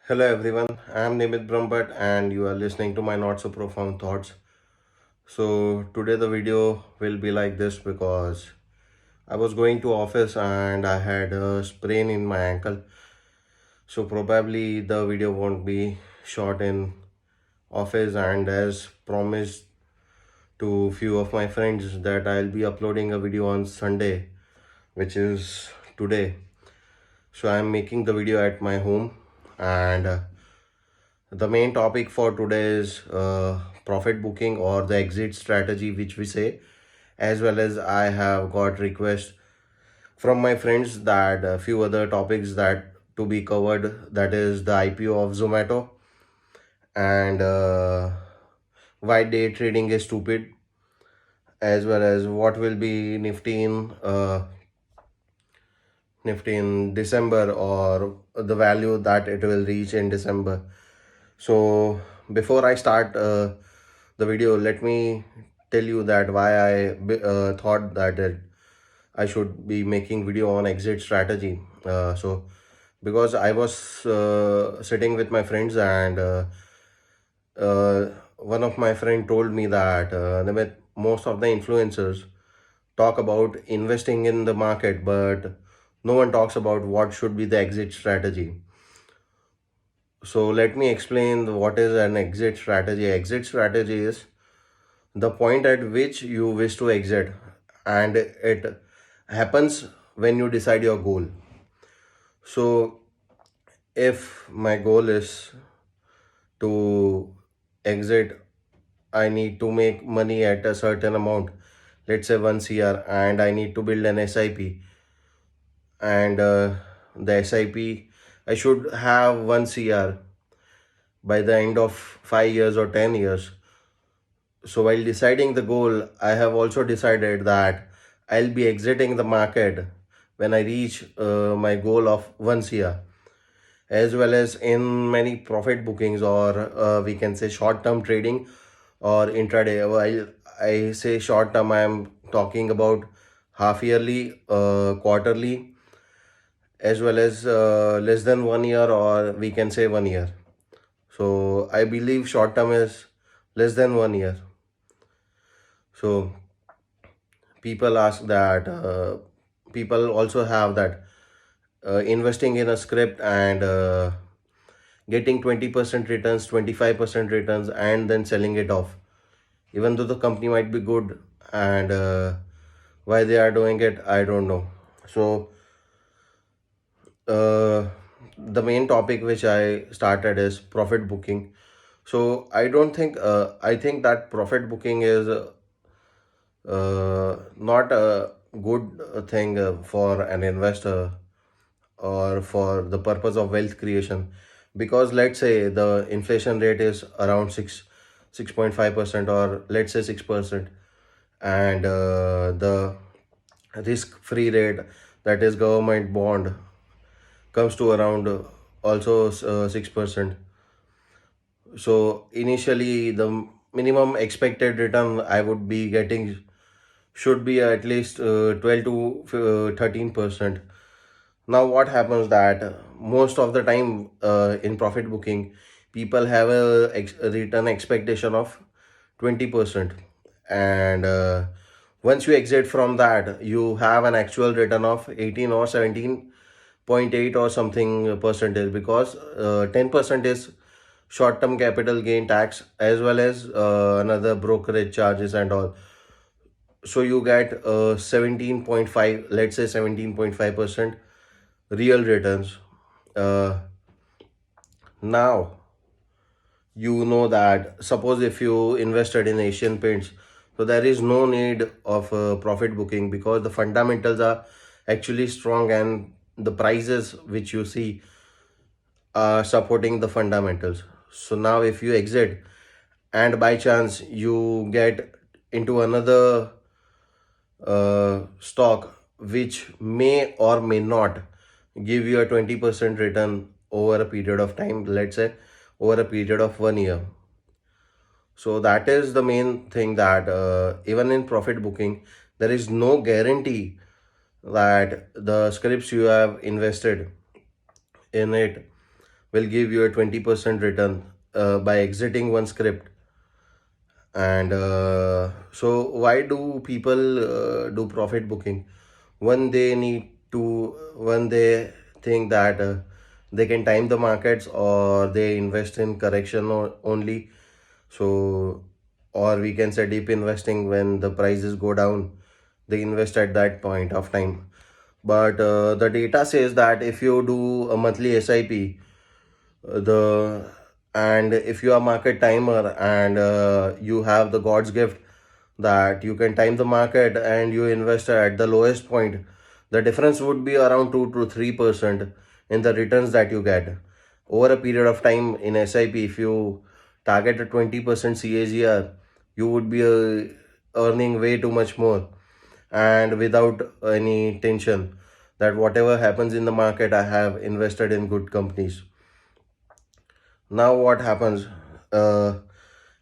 Hello everyone, I am Nimit Brahmbhatt and you are listening to my not so profound thoughts. So today the video will be like this because I was going to office and I had a sprain in my ankle. So probably the video won't be shot in office, and as promised to few of my friends that I'll be uploading a video on Sunday, which is today. So I'm making the video at my home, and the main topic for today is profit booking or the exit strategy, which we say, as well as I have got requests from my friends that a few other topics that to be covered, that is the IPO of Zomato, and why day trading is stupid, as well as what will be Nifty in December, or the value that it will reach in December. So before I start the video, let me tell you that why I thought that I should be making video on exit strategy. So because I was sitting with my friends, and one of my friend told me that most of the influencers talk about investing in the market, but no one talks about what should be the exit strategy. So let me explain what is an exit strategy. Exit strategy is the point at which you wish to exit, and it happens when you decide your goal. So if my goal is to exit, I need to make money at a certain amount, let's say 1 CR, and I need to build an SIP, and the SIP, I should have 1 CR by the end of 5 years or 10 years. So while deciding the goal, I have also decided that I'll be exiting the market when I reach my goal of 1 CR, as well as in many profit bookings, or we can say short term trading or intraday. While I say short term, I am talking about half yearly, quarterly, as well as less than 1 year, or we can say 1 year. So I believe short term is less than 1 year. So people ask that people also have that investing in a script and getting 20% returns, 25% returns, and then selling it off, even though the company might be good, and why they are doing it, I don't know. So uh, the main topic which I started is profit booking. So I don't think I think that profit booking is not a good thing for an investor, or for the purpose of wealth creation, because let's say the inflation rate is around 6.5%, or let's say 6%, and the risk free rate, that is government bond, comes to around also 6%. So initially the minimum expected return I would be getting should be at least 12 to 13%. Now what happens that most of the time in profit booking, people have a return expectation of 20%, and once you exit from that, you have an actual return of 18 or 17.8 or something percentage, because 10% is short term capital gain tax, as well as another brokerage charges and all. So you get 17.5, let's say 17.5% real returns. uh, Now you know that, suppose if you invested in Asian Paints, so there is no need of profit booking, because the fundamentals are actually strong, and the prices which you see are supporting the fundamentals. So now if you exit, and by chance you get into another stock which may or may not give you a 20% return over a period of time, let's say over a period of 1 year. So that is the main thing, that even in profit booking, there is no guarantee that the scripts you have invested in it will give you a 20% return by exiting one script. And so why do people do profit booking? When they think that they can time the markets, or they invest in correction or only. So, or we can say deep investing, when the prices go down, they invest at that point of time. But the data says that if you do a monthly SIP, the and if you are market timer, and you have the God's gift that you can time the market, and you invest at the lowest point, the difference would be around 2 to 3% in the returns that you get over a period of time. In SIP, if you target a 20% CAGR, you would be earning way too much more, and without any tension that whatever happens in the market, I have invested in good companies. Now what happens, uh,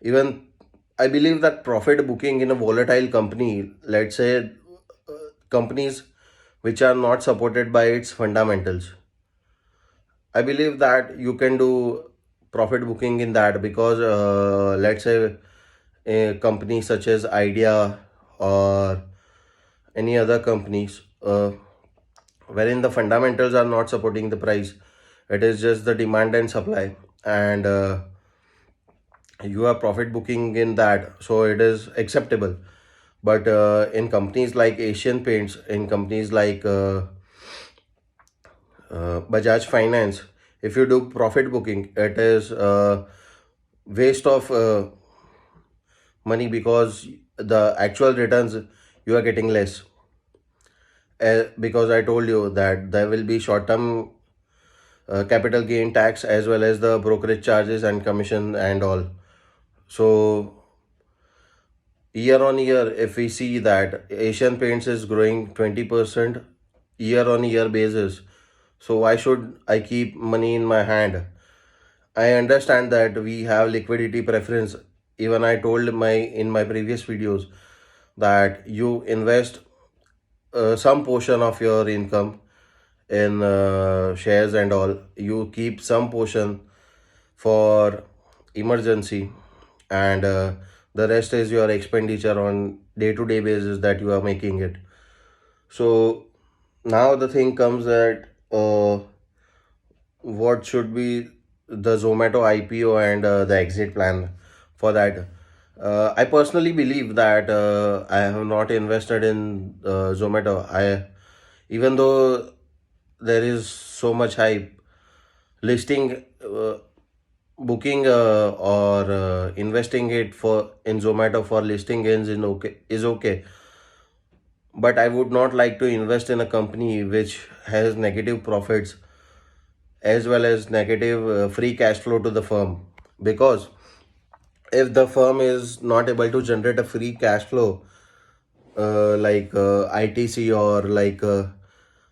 even I believe that profit booking in a volatile company, let's say companies which are not supported by its fundamentals, I believe that you can do profit booking in that, because let's say a company such as Idea or any other companies, wherein the fundamentals are not supporting the price, it is just the demand and supply, and you are profit booking in that, so it is acceptable. But in companies like Asian Paints, in companies like Bajaj Finance, if you do profit booking, it is waste of money, because the actual returns you are getting less. Because I told you that there will be short term capital gain tax, as well as the brokerage charges and commission and all. So year on year, if we see that Asian Paints is growing 20% year on year basis, so why should I keep money in my hand? I understand that we have liquidity preference. Even I told my in my previous videos that you invest some portion of your income in shares and all. You keep some portion for emergency, and the rest is your expenditure on day-to-day basis that you are making it. So now the thing comes that what should be the Zomato IPO and the exit plan for that. I personally believe that I have not invested in Zomato. Even though there is so much hype, listing, booking, or investing it for in Zomato for listing gains is okay. But I would not like to invest in a company which has negative profits, as well as negative free cash flow to the firm, because if the firm is not able to generate a free cash flow, like ITC, or like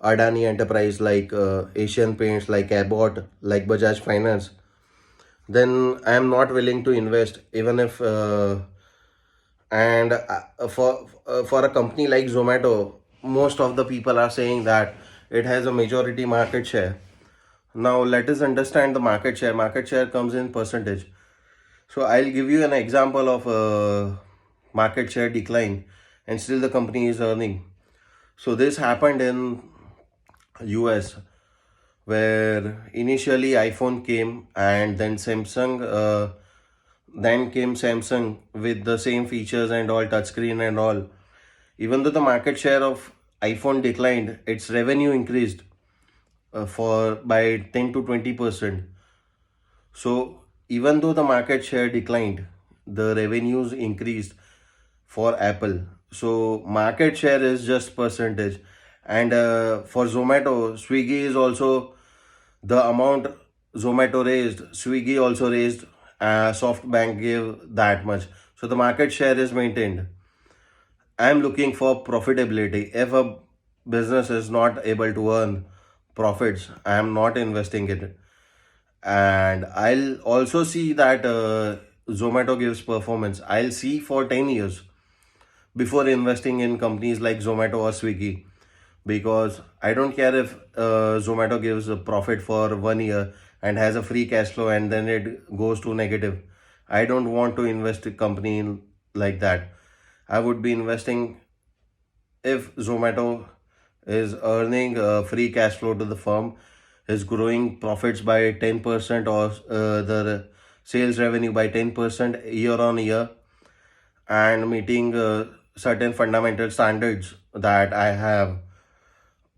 Adani Enterprise, like Asian Paints, like Abbott, like Bajaj Finance, then I am not willing to invest, even if and for a company like Zomato, most of the people are saying that it has a majority market share. Now let us understand the market share. Market share comes in percentage. So I'll give you an example of market share decline, and still the company is earning. So this happened in US, where initially iPhone came, and then came Samsung with the same features and all, touchscreen and all. Even though the market share of iPhone declined, its revenue increased for by 10 to 20%. So even though the market share declined, the revenues increased for Apple. So market share is just percentage. And for Zomato, Swiggy is also the amount Zomato raised, Swiggy also raised, SoftBank gave that much. So the market share is maintained. I am looking for profitability. If a business is not able to earn profits, I am not investing in it. And I'll also see that Zomato gives performance. I'll see for 10 years before investing in companies like Zomato or Swiggy, because I don't care if Zomato gives a profit for 1 year and has a free cash flow and then it goes to negative. I don't want to invest a company like that. I would be investing if Zomato is earning free cash flow to the firm, is growing profits by 10% or the sales revenue by 10% year on year, and meeting certain fundamental standards that I have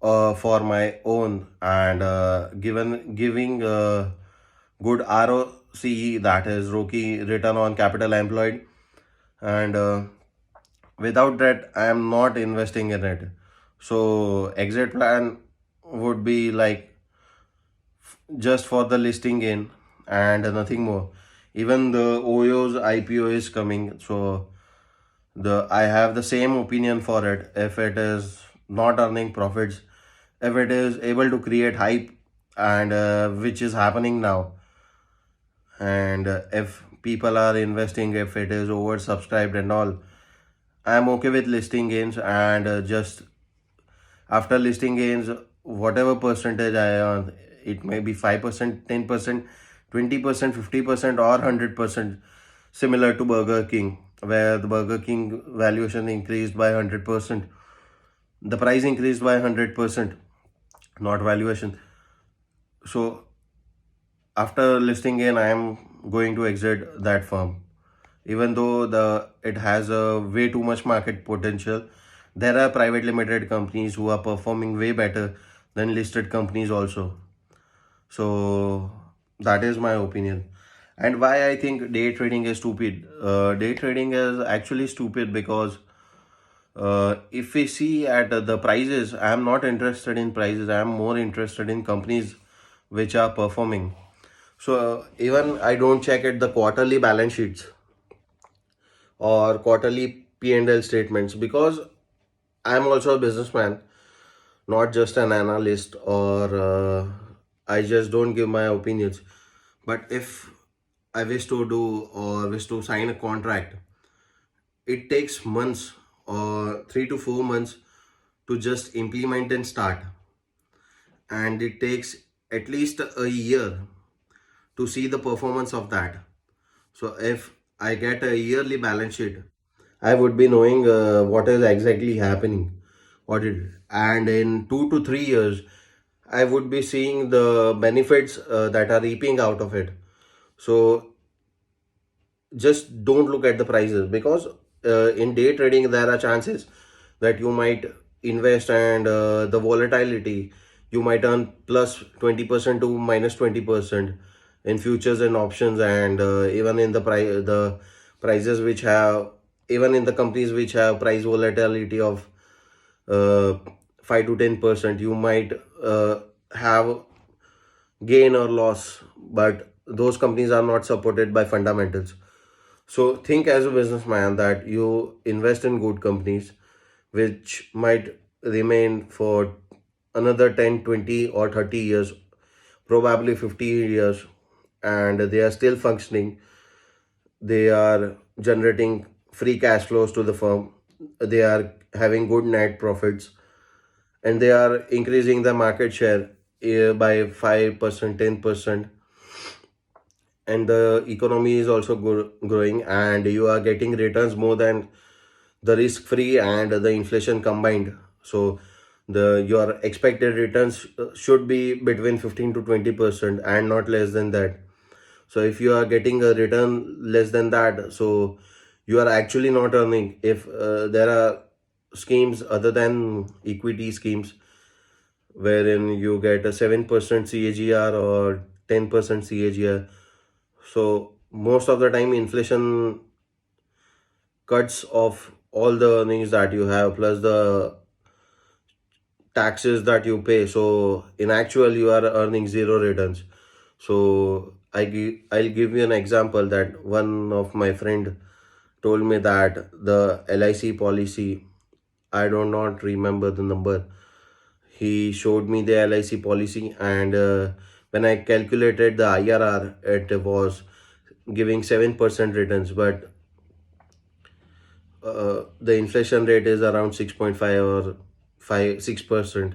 for my own, and given giving good ROCE, that is ROCE, return on capital employed, and without that I am not investing in it. So exit plan would be like just for the listing in and nothing more. Even the Oyo's IPO is coming, so the I have the same opinion for it. If it is not earning profits, if it is able to create hype, and which is happening now, and if people are investing, if it is oversubscribed and all, I'm okay with listing gains, and just after listing gains, whatever percentage I earn, it may be 5%, 10%, 20%, 50%, or 100%, similar to Burger King, where the Burger King valuation increased by 100%. The price increased by 100%, not valuation. So after listing gain, I am going to exit that firm. Even though it has a way too much market potential, there are private limited companies who are performing way better than listed companies also. So that is my opinion. And why I think day trading is stupid. Day trading is actually stupid because if we see at the prices, I am not interested in prices. I am more interested in companies which are performing. So even I don't check at the quarterly balance sheets or quarterly P&L statements, because I'm also a businessman, not just an analyst, or I just don't give my opinions. But if I wish to do or wish to sign a contract, it takes months or 3 to 4 months to just implement and start, and it takes at least a year to see the performance of that. So if I get a yearly balance sheet, I would be knowing what is exactly happening, what it, and in 2 to 3 years, I would be seeing the benefits that are reaping out of it. So just don't look at the prices, because in day trading there are chances that you might invest, and the volatility, you might earn plus 20% to minus 20% in futures and options, and even in the prices which have, even in the companies which have price volatility of uh, 5 to 10%, you might have gain or loss, but those companies are not supported by fundamentals. So think as a businessman that you invest in good companies which might remain for another 10, 20, or 30 years, probably 50 years, and they are still functioning. They are generating free cash flows to the firm. They are having good net profits, and they are increasing the market share by 5%, 10%, and the economy is also growing, and you are getting returns more than the risk free and the inflation combined. So the your expected returns should be between 15 to 20% and not less than that. So if you are getting a return less than that, so you are actually not earning. If there are schemes other than equity schemes wherein you get a 7% CAGR or 10% CAGR, so most of the time inflation cuts off all the earnings that you have plus the taxes that you pay. So in actual, you are earning zero returns. So I'll give you an example that one of my friend told me that the LIC policy, I do not remember the number. He showed me the LIC policy, and when I calculated the IRR, it was giving 7% returns, but the inflation rate is around 6.5 or 5 6%,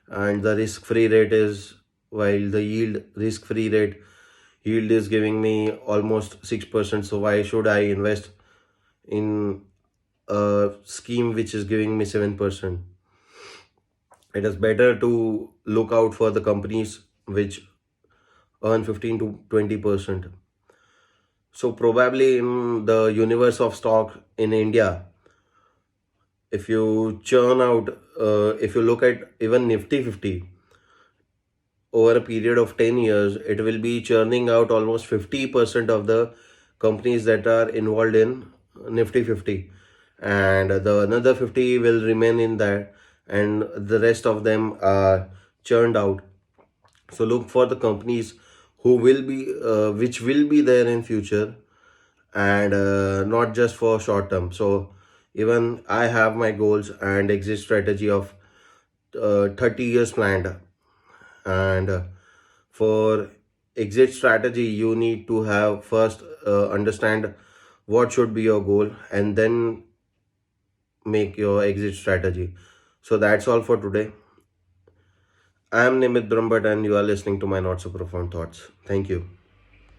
and the risk free rate is while the yield risk free rate yield is giving me almost 6%. So why should I invest in a scheme which is giving me 7%? It is better to look out for the companies which earn 15 to 20%. So probably in the universe of stock in India, if you churn out, if you look at even Nifty 50 over a period of 10 years, it will be churning out almost 50% of the companies that are involved in Nifty 50. And the another 50 will remain in that, and the rest of them are churned out. So look for the companies who will be, which will be there in future, and not just for short term. So even I have my goals and exit strategy of 30 years planned. And for exit strategy, you need to have first understand what should be your goal, and then make your exit strategy. So that's all for today. I am Nimit Brahmbhatt, and you are listening to my Not So Profound Thoughts. Thank you.